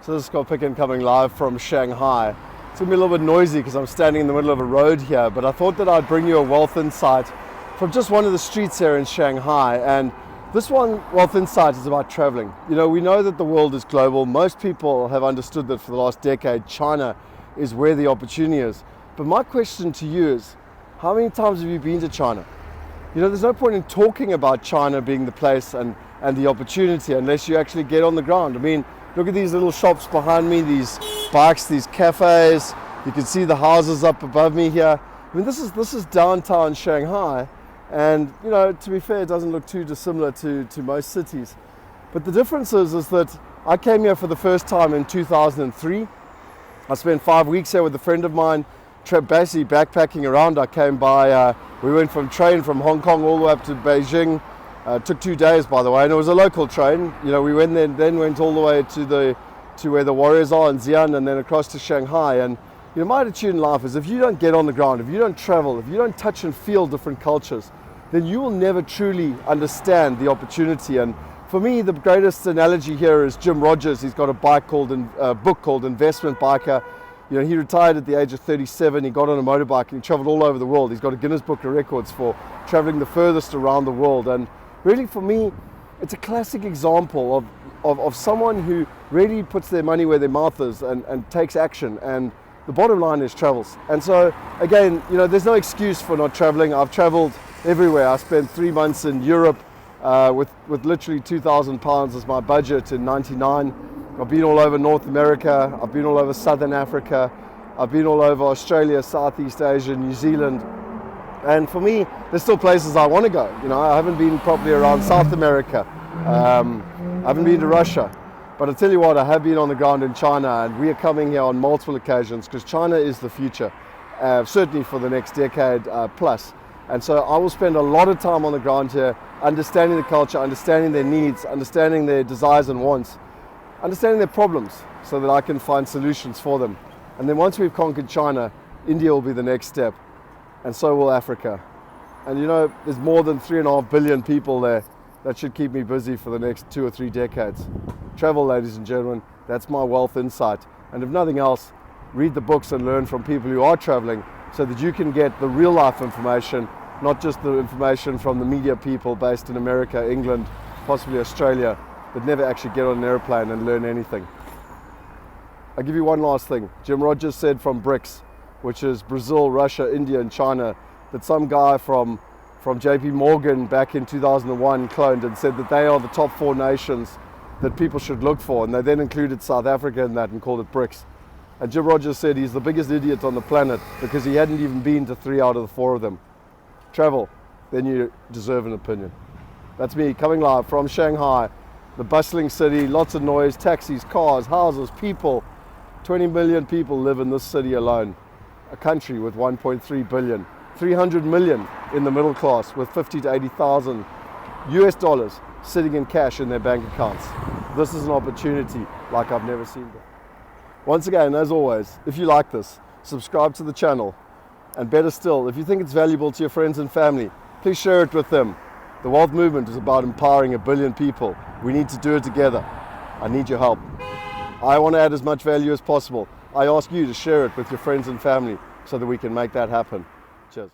So this is called Picken coming live from Shanghai. It's going to be a little bit noisy because I'm standing in the middle of a road here, but I thought that I'd bring you a wealth insight from just one of the streets here in Shanghai. And this one wealth insight is about traveling. You know, we know that the world is global. Most people have understood that for the last decade, China is where the opportunity is. But my question to you is, how many times have you been to China? You know, there's no point in talking about China being the place and the opportunity unless you actually get on the ground. I mean, look at these little shops behind me, these bikes, these cafes. You can see the houses up above me here. I mean, this is downtown Shanghai, and you know, to be fair, it doesn't look too dissimilar to most cities. But the difference is that I came here for the first time in 2003. I spent 5 weeks here with a friend of mine, basically backpacking around. I came by, we went from train from Hong Kong all the way up to Beijing. Took 2 days, by the way, and it was a local train. You know, we went then went all the way to where the warriors are in Xi'an, and then across to Shanghai. And you know, my attitude in life is, if you don't get on the ground, if you don't travel, if you don't touch and feel different cultures, then you will never truly understand the opportunity. And for me, the greatest analogy here is Jim Rogers. He's got a book called Investment Biker. You know, he retired at the age of 37. He got on a motorbike and he traveled all over the world. He's got a Guinness Book of Records for traveling the furthest around the world. And really, for me, it's a classic example of someone who really puts their money where their mouth is and takes action. And the bottom line is travels. And so, again, you know, there's no excuse for not traveling. I've traveled everywhere. I spent 3 months in Europe with literally £2,000 as my budget in '99. I've been all over North America. I've been all over Southern Africa. I've been all over Australia, Southeast Asia, New Zealand. And for me, there's still places I want to go. You know, I haven't been properly around South America. I haven't been to Russia. But I tell you what, I have been on the ground in China, and we are coming here on multiple occasions because China is the future, certainly for the next decade plus. And so I will spend a lot of time on the ground here, understanding the culture, understanding their needs, understanding their desires and wants, understanding their problems so that I can find solutions for them. And then once we've conquered China, India will be the next step. And so will Africa. And you know, there's more than 3.5 billion people there. That should keep me busy for the next 2 or 3 decades. Travel, ladies and gentlemen, that's my wealth insight. And if nothing else, read the books and learn from people who are traveling so that you can get the real life information, not just the information from the media people based in America, England, possibly Australia, that never actually get on an airplane and learn anything. I'll give you one last thing. Jim Rogers said from BRICS, which is Brazil, Russia, India, and China, that some guy from JP Morgan back in 2001 cloned and said that they are the top 4 nations that people should look for. And they then included South Africa in that and called it BRICS. And Jim Rogers said he's the biggest idiot on the planet because he hadn't even been to 3 out of the 4 of them. Travel, then you deserve an opinion. That's me coming live from Shanghai, the bustling city, lots of noise, taxis, cars, houses, people. 20 million people live in this city alone. A country with 1.3 billion, 300 million in the middle class with 50 to 80,000 US dollars sitting in cash in their bank accounts. This is an opportunity like I've never seen before. Once again, as always, if you like this, subscribe to the channel. And better still, if you think it's valuable to your friends and family, please share it with them. The wealth movement is about empowering 1 billion people. We need to do it together. I need your help. I want to add as much value as possible. I ask you to share it with your friends and family so that we can make that happen. Cheers.